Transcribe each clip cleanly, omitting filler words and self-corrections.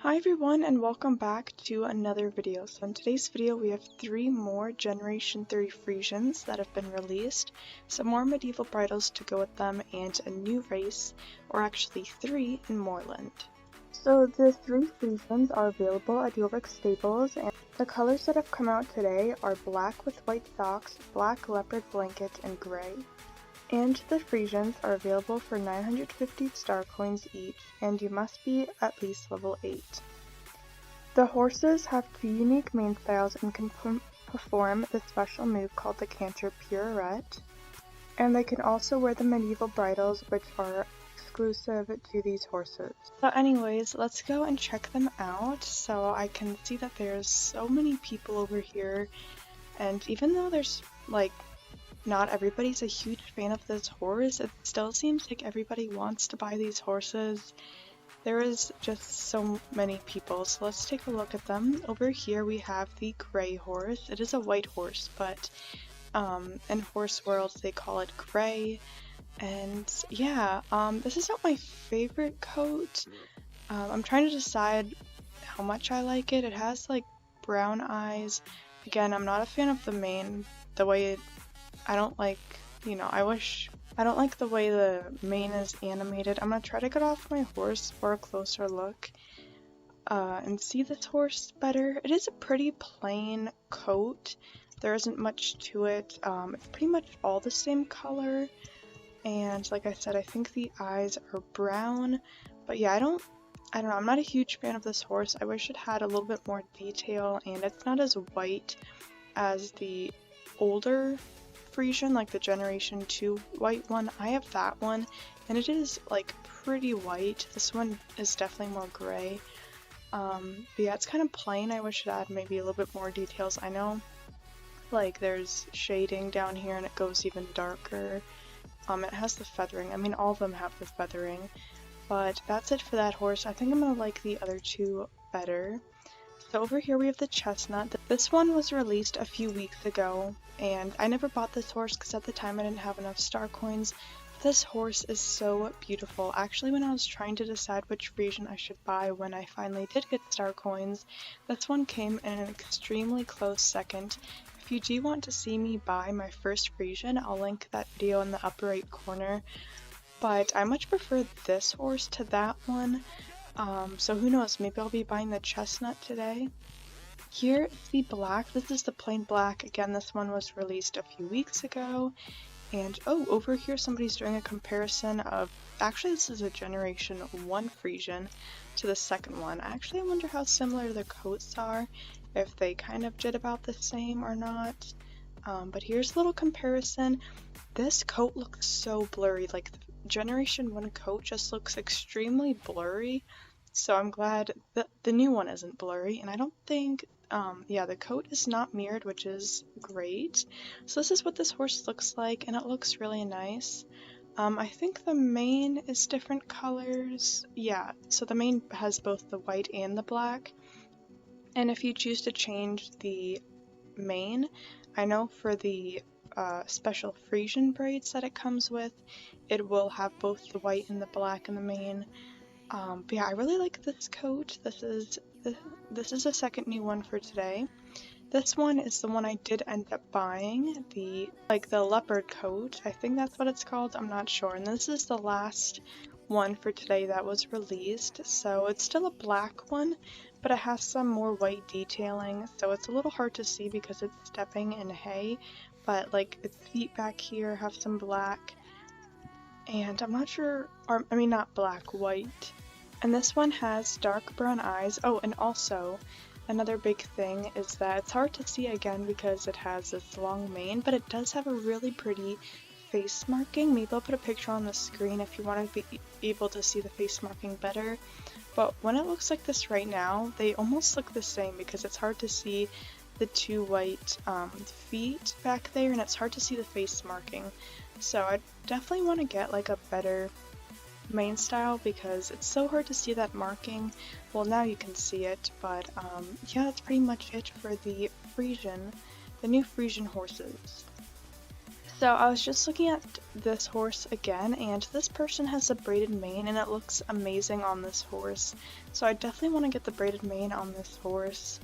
Hi everyone and welcome back to another video. So in today's video we have 3 more Generation 3 Friesians that have been released, some more medieval bridals to go with them, and a new race, or actually 3 in Moorland. So the 3 Friesians are available at York Stables, and the colors that have come out today are black with white socks, black leopard blanket, and gray. And the Friesians are available for 950 star coins each, and you must be at least level 8. The horses have 2 unique main styles and can perform the special move called the canter pirouette, and they can also wear the medieval bridles, which are exclusive to these horses. So anyways, let's go and check them out. So I can see that there's so many people over here, and even though there's not everybody's a huge fan of this horse, it still seems like everybody wants to buy these horses. There is just so many people, so let's take a look at them. Over here we have the gray horse. It is a white horse, but in horse world they call it gray. And yeah, this is not my favorite coat. I'm trying to decide how much I like it. It has like brown eyes. Again, I'm not a fan of the mane, the way I don't like the way the mane is animated. I'm gonna try to get off my horse for a closer look and see this horse better. It is a pretty plain coat. There isn't much to it. It's pretty much all the same color, and like I said, I think the eyes are brown. But yeah, I don't know, I'm not a huge fan of this horse. I wish it had a little bit more detail, and it's not as white as the older Friesian, like the Generation 2 white one. I have that one, and it is like pretty white. This one is definitely more gray. But yeah, it's kind of plain. I wish it had maybe a little bit more details. I know like there's shading down here and it goes even darker. It has the feathering. I mean, all of them have the feathering, but that's it for that horse. I think I'm gonna like the other 2 better. So over here we have the chestnut. This one was released a few weeks ago, and I never bought this horse because at the time I didn't have enough star coins. This horse is so beautiful. Actually, when I was trying to decide which Friesian I should buy when I finally did get star coins, this one came in an extremely close second. If you do want to see me buy my first Friesian, I'll link that video in the upper right corner. But I much prefer this horse to that one. So who knows, maybe I'll be buying the chestnut today. Here is the black. This is the plain black. Again, this one was released a few weeks ago. And oh, over here somebody's doing a comparison of, actually this is a Generation 1 Friesian to the second one. Actually, I wonder how similar the coats are, if they kind of did about the same or not. But here's a little comparison. This coat looks so blurry, like the Generation 1 coat just looks extremely blurry, so I'm glad that the new one isn't blurry. And I don't think, yeah, the coat is not mirrored, which is great. So this is what this horse looks like, and it looks really nice. I think the mane is different colors. Yeah, so the mane has both the white and the black, and if you choose to change the mane, I know for the special Friesian braids that it comes with, it will have both the white and the black in the mane. But yeah, I really like this coat. This is the second new one for today. This one is the one I did end up buying, the leopard coat. I think that's what it's called. I'm not sure. And this is the last one for today that was released. So it's still a black one, but it has some more white detailing. So it's a little hard to see because it's stepping in hay. But like its feet back here have some black, and I'm not sure, or I mean not black, white. And this one has dark brown eyes. Oh, and also another big thing is that it's hard to see again because it has this long mane, but it does have a really pretty face marking. Maybe I'll put a picture on the screen if you want to be able to see the face marking better. But when it looks like this right now, they almost look the same because it's hard to see the 2 white feet back there, and it's hard to see the face marking. So I definitely want to get like a better mane style because it's so hard to see that marking. Well, now you can see it, but yeah, that's pretty much it for the Friesian, the new Friesian horses. So I was just looking at this horse again, and this person has a braided mane and it looks amazing on this horse. So I definitely want to get the braided mane on this horse.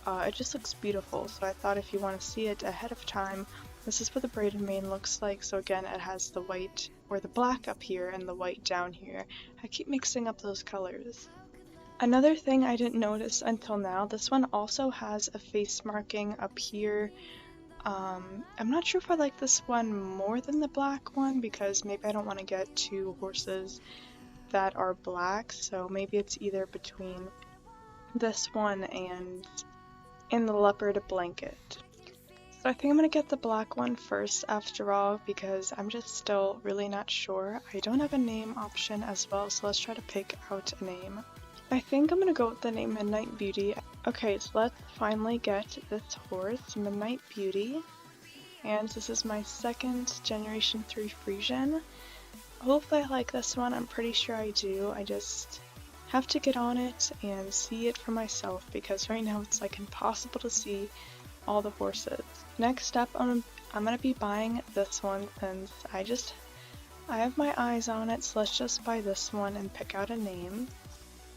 It just looks beautiful, so I thought if you want to see it ahead of time, this is what the braided mane looks like. So again, it has the white or the black up here and the white down here. I keep mixing up those colors. Another thing I didn't notice until now, this one also has a face marking up here. I'm not sure if I like this one more than the black one because maybe I don't want to get two horses that are black, so maybe it's either between this one and the leopard blanket. So I think I'm gonna get the black one first after all because I'm just still really not sure. I don't have a name option as well, so let's try to pick out a name. I think I'm gonna go with the name Midnight Beauty. Okay, so let's finally get this horse, Midnight Beauty. And this is my second Generation 3 Friesian. Hopefully I like this one, I'm pretty sure I do. I just have to get on it and see it for myself because right now it's like impossible to see all the horses. Next up, I'm gonna be buying this one since I have my eyes on it, so let's just buy this one and pick out a name.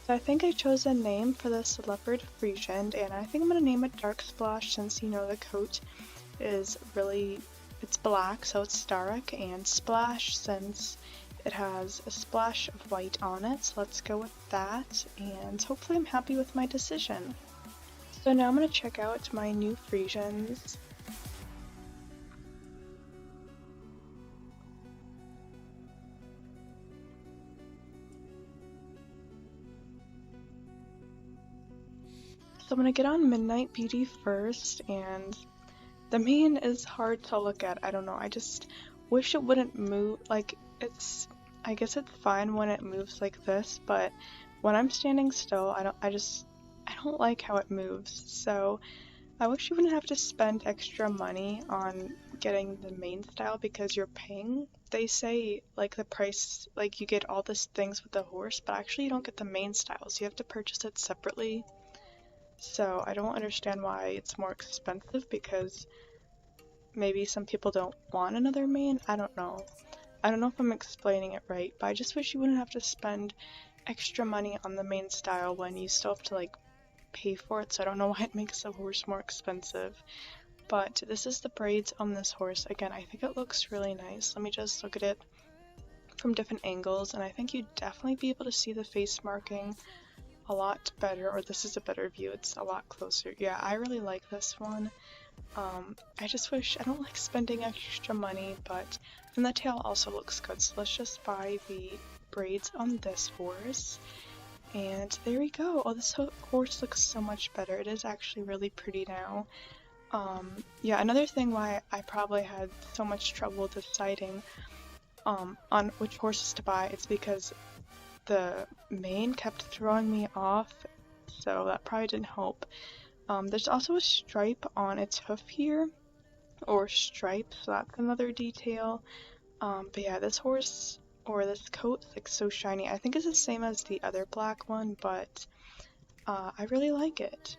So I think I chose a name for this leopard Friesian, and I think I'm gonna name it Dark Splash since you know the coat is it's black, so it's dark, and Splash since it has a splash of white on it. So let's go with that, and hopefully I'm happy with my decision. So now I'm going to check out my new Friesians. So I'm going to get on Midnight Beauty first, and the mane is hard to look at. I don't know, I just wish it wouldn't move. Like, I guess it's fine when it moves like this, but when I'm standing still, I don't like how it moves. So I wish you wouldn't have to spend extra money on getting the main style because you're paying, they say, like the price, like you get all these things with the horse, but actually you don't get the main style, so you have to purchase it separately. So I don't understand why it's more expensive because maybe some people don't want another mane. I don't know. I don't know if I'm explaining it right, but I just wish you wouldn't have to spend extra money on the main style when you still have to like pay for it, so I don't know why it makes the horse more expensive. But this is the braids on this horse. Again, I think it looks really nice. Let me just look at it from different angles, and I think you'd definitely be able to see the face marking a lot better, or this is a better view, it's a lot closer. Yeah, I really like this one. I just wish, I don't like spending extra money, but then the tail also looks good, so let's just buy the braids on this horse. And there we go. Oh, this horse looks so much better. It is actually really pretty now. Yeah, another thing why I probably had so much trouble deciding on which horses to buy, it's because the mane kept throwing me off, so that probably didn't help. There's also a stripe on its hoof here, or stripe, so that's another detail. But yeah, this horse, or this coat, is like so shiny. I think it's the same as the other black one, but I really like it.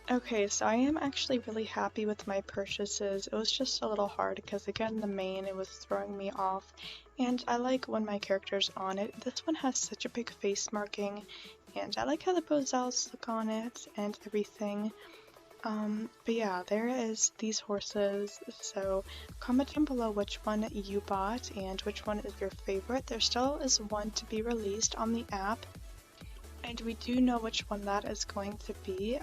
Okay, so I am actually really happy with my purchases. It was just a little hard because again the mane, it was throwing me off, and I like when my character's on it. This one has such a big face marking, and I like how the bozels look on it and everything. But yeah, there is these horses, so comment down below which one you bought and which one is your favorite. There still is one to be released on the app, and we do know which one that is going to be.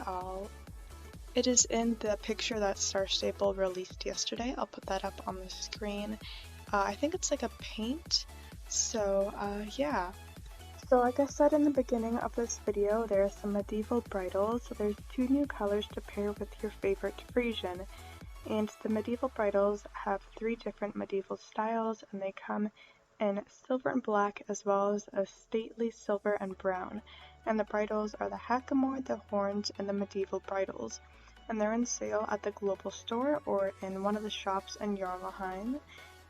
It is in the picture that Star Stable released yesterday. I'll put that up on the screen. I think it's like a paint, so yeah. So like I said in the beginning of this video, there are some medieval bridles. So there's 2 new colors to pair with your favorite Frisian. And the medieval bridles have 3 different medieval styles, and they come in silver and black as well as a stately silver and brown. And the bridles are the hackamore, the horns, and the medieval bridles. And they're in sale at the global store or in one of the shops in Jarlaheim.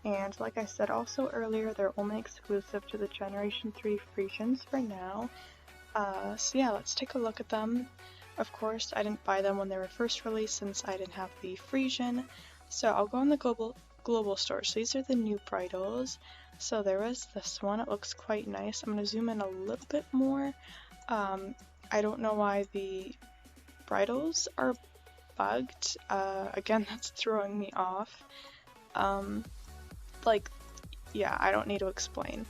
And like I said also earlier, they're only exclusive to the Generation 3 Friesians for now. So yeah, let's take a look at them. Of course, I didn't buy them when they were first released since I didn't have the Friesian. So I'll go on the global store. So these are the new bridles. So there is this one. It looks quite nice. I'm going to zoom in a little bit more. I don't know why the bridles are bugged. Again, that's throwing me off. Yeah, I don't need to explain.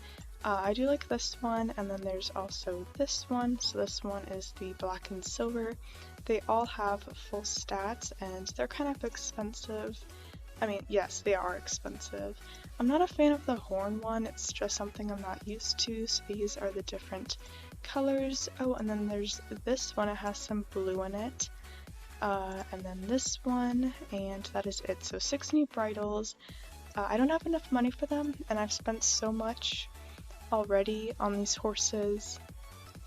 I do like this one, and then there's also this one. So this one is the black and silver. They all have full stats, and they're kind of expensive. I mean, yes, they are expensive. I'm not a fan of the horn one. It's just something I'm not used to. So these are the different colors. Oh, and then there's this one. It has some blue in it. And then this one, and that is it. So 6 new bridles. I don't have enough money for them, and I've spent so much already on these horses.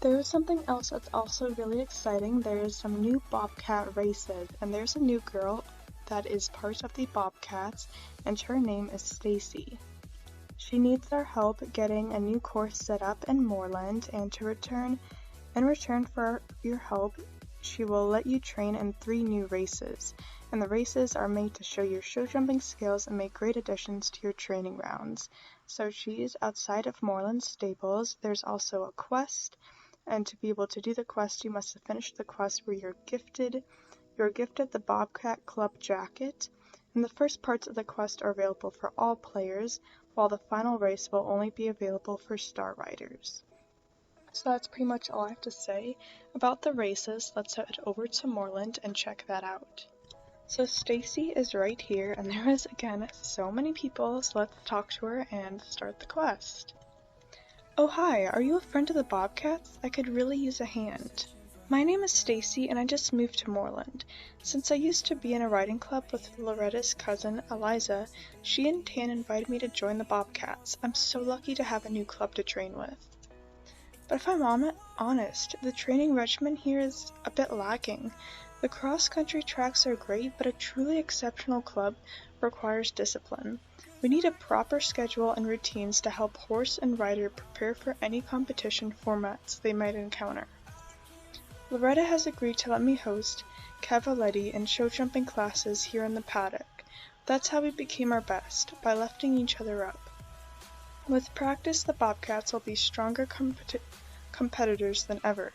There is something else that's also really exciting. There is some new Bobcat races, and there's a new girl that is part of the Bobcats, and her name is Stacy. She needs our help getting a new course set up in Moorland, and in return for your help, she will let you train in 3 new races, and the races are made to show your show jumping skills and make great additions to your training rounds. So she is outside of Moorland Stables. There's also a quest, and to be able to do the quest, you must have finished the quest where you're gifted the Bobcat Club jacket, and the first parts of the quest are available for all players, while the final race will only be available for Star Riders. So that's pretty much all I have to say about the races. Let's head over to Moorland and check that out. So Stacy is right here, and there is again so many people, so let's talk to her and start the quest. Oh hi, are you a friend of the Bobcats? I could really use a hand. My name is Stacy, and I just moved to Moorland. Since I used to be in a riding club with Loretta's cousin, Eliza, she and Tan invited me to join the Bobcats. I'm so lucky to have a new club to train with. But if I'm honest, the training regimen here is a bit lacking. The cross-country tracks are great, but a truly exceptional club requires discipline. We need a proper schedule and routines to help horse and rider prepare for any competition formats they might encounter. Loretta has agreed to let me host cavaletti and show jumping classes here in the paddock. That's how we became our best, by lifting each other up. With practice, the Bobcats will be stronger competitors than ever.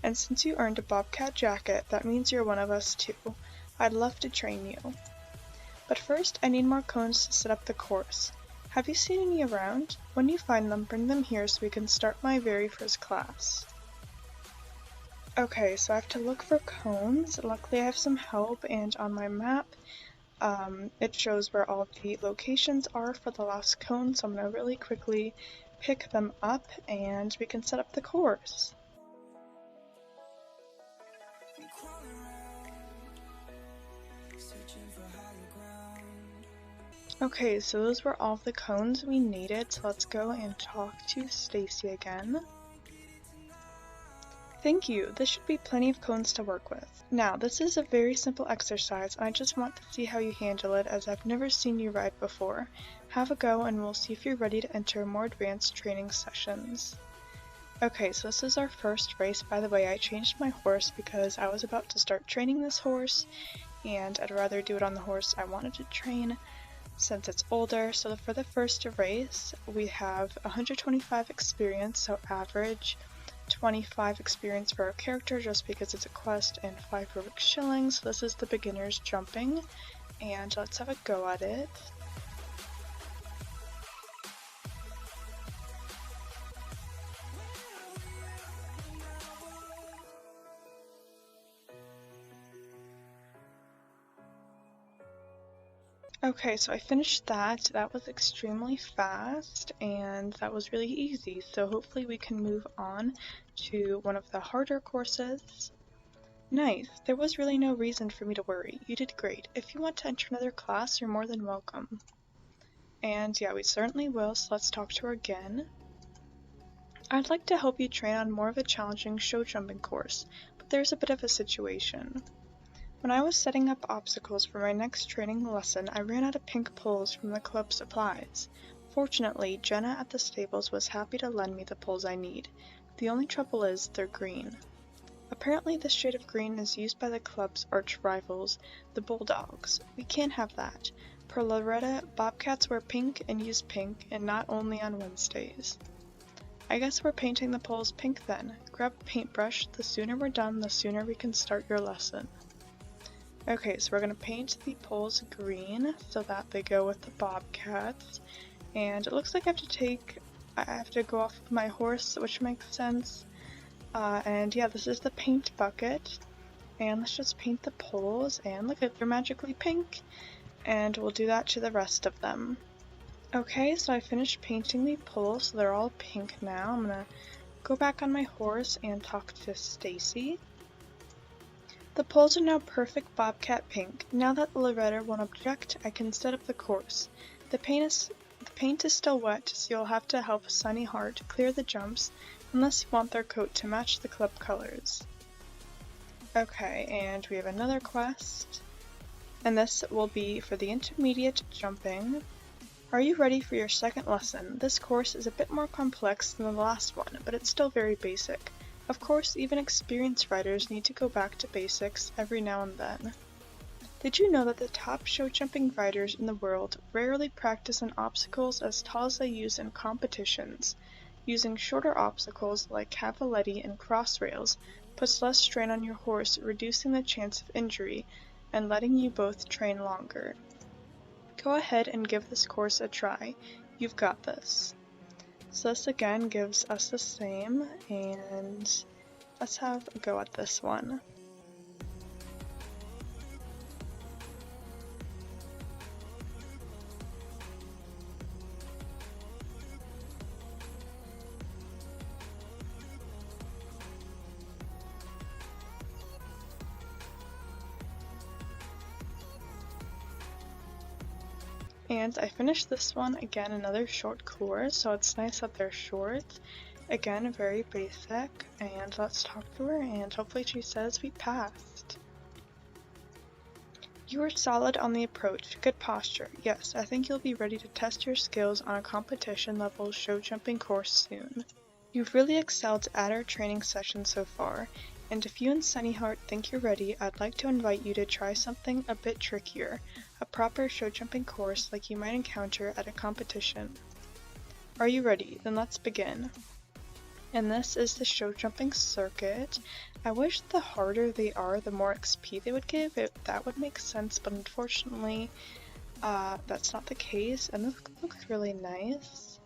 And since you earned a Bobcat jacket, that means you're one of us too. I'd love to train you. But first, I need more cones to set up the course. Have you seen any around? When you find them, bring them here so we can start my very first class. Okay, so I have to look for cones. Luckily I have some help, and on my map, it shows where all the locations are for the last cone, so I'm going to really quickly pick them up and we can set up the course. Okay, so those were all the cones we needed, so let's go and talk to Stacy again. Thank you, this should be plenty of cones to work with. Now, this is a very simple exercise, and I just want to see how you handle it as I've never seen you ride before. Have a go and we'll see if you're ready to enter more advanced training sessions. Okay, so this is our first race. By the way, I changed my horse because I was about to start training this horse, and I'd rather do it on the horse I wanted to train since it's older. So for the first race, we have 125 experience, so average, 25 experience for our character just because it's a quest, and 5 Rubik shillings. So this is the beginner's jumping, and let's have a go at it. Okay, so I finished that. That was extremely fast and that was really easy. So hopefully we can move on to one of the harder courses. Nice. There was really no reason for me to worry. You did great. If you want to enter another class, you're more than welcome. And yeah, we certainly will, so let's talk to her again. I'd like to help you train on more of a challenging show jumping course, but there's a bit of a situation. When I was setting up obstacles for my next training lesson, I ran out of pink poles from the club supplies. Fortunately, Jenna at the stables was happy to lend me the poles I need. The only trouble is, they're green. Apparently this shade of green is used by the club's arch rivals, the Bulldogs. We can't have that. Per Loretta, Bobcats wear pink and use pink, and not only on Wednesdays. I guess we're painting the poles pink then. Grab a paintbrush. The sooner we're done, the sooner we can start your lesson. Okay, so we're going to paint the poles green so that they go with the Bobcats. And it looks like I have to go off of my horse, which makes sense. And yeah, this is the paint bucket. And let's just paint the poles, and look at, they're magically pink. And we'll do that to the rest of them. Okay, so I finished painting the poles, so they're all pink now. I'm gonna go back on my horse and talk to Stacy. The poles are now perfect Bobcat pink. Now that Loretta won't object, I can set up the course. The paint is still wet, so you'll have to help Sunny Heart clear the jumps, unless you want their coat to match the club colors. Okay, and we have another quest, and this will be for the intermediate jumping. Are you ready for your second lesson? This course is a bit more complex than the last one, but it's still very basic. Of course, even experienced riders need to go back to basics every now and then. Did you know that the top show jumping riders in the world rarely practice on obstacles as tall as they use in competitions? Using shorter obstacles like cavaletti and cross rails puts less strain on your horse, reducing the chance of injury and letting you both train longer. Go ahead and give this course a try. You've got this. So this again gives us the same, and let's have a go at this one. And I finished this one, again another short course, so it's nice that they're short. Again, very basic, and let's talk to her and hopefully she says we passed. You were solid on the approach, good posture. Yes, I think you'll be ready to test your skills on a competition level show jumping course soon. You've really excelled at our training session so far, and if you and Sunnyheart think you're ready, I'd like to invite you to try something a bit trickier, a proper show jumping course like you might encounter at a competition. Are you ready? Then let's begin. And this is the show jumping circuit. I wish the harder they are, the more XP they would give. That would make sense, but unfortunately, that's not the case, and this looks really nice.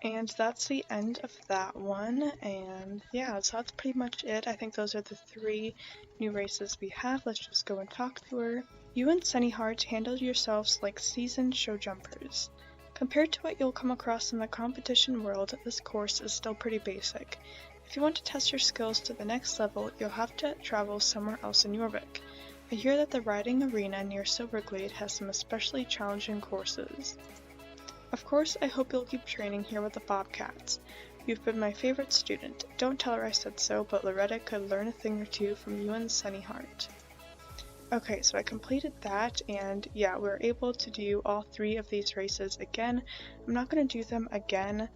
And that's the end of that one, and yeah, so that's pretty much it. I think those are the 3 new races we have. Let's just go and talk to her. You and Sunnyheart handled yourselves like seasoned show jumpers. Compared to what you'll come across in the competition world, this course is still pretty basic. If you want to test your skills to the next level, you'll have to travel somewhere else in Jorvik. I hear that the riding arena near Silverglade has some especially challenging courses. Of course, I hope you'll keep training here with the Bobcats. You've been my favorite student. Don't tell her I said so, but Loretta could learn a thing or two from you and Sunny Heart. Okay, so I completed that, and yeah, we were able to do all 3 of these races again. I'm not going to do them again.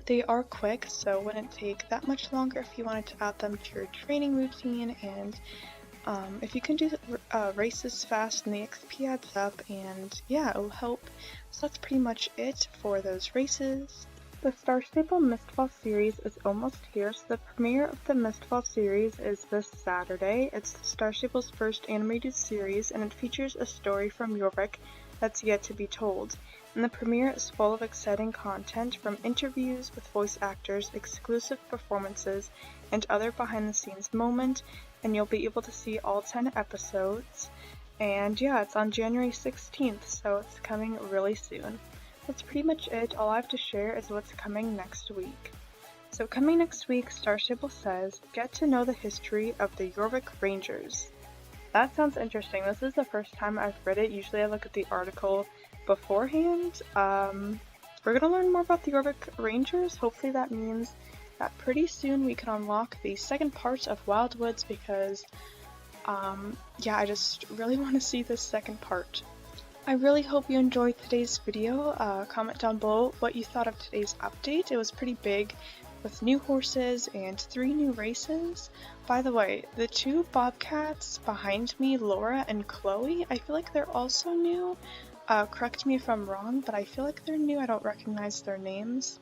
They are quick, so it wouldn't take that much longer if you wanted to add them to your training routine, and if you can do races fast and the XP adds up, and yeah, it'll help. So that's pretty much it for those races. The Star Stable Mistfall series is almost here, so the premiere of the Mistfall series is this Saturday. It's the Star Stable's first animated series, and it features a story from Jorvik that's yet to be told. And the premiere is full of exciting content, from interviews with voice actors, exclusive performances, and other behind-the-scenes moments, and you'll be able to see all 10 episodes. And yeah, it's on January 16th, so it's coming really soon. That's pretty much it. All I have to share is what's coming next week. So coming next week, Star Stable says, get to know the history of the Jorvik Rangers. That sounds interesting. This is the first time I've read it. Usually I look at the article beforehand. We're gonna learn more about the Jorvik Rangers. Hopefully that means that pretty soon we can unlock the second part of Wildwoods because, yeah, I just really want to see this second part. I really hope you enjoyed today's video. Comment down below what you thought of today's update. It was pretty big with new horses and 3 new races. By the way, the 2 Bobcats behind me, Laura and Chloe, I feel like they're also new. Correct me if I'm wrong, but I feel like they're new. I don't recognize their names.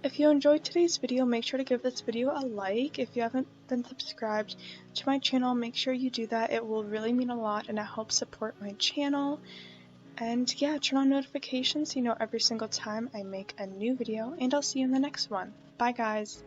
If you enjoyed today's video, make sure to give this video a like. If you haven't been subscribed to my channel, make sure you do that. It will really mean a lot and it helps support my channel. And yeah, turn on notifications so you know every single time I make a new video, and I'll see you in the next one. Bye guys!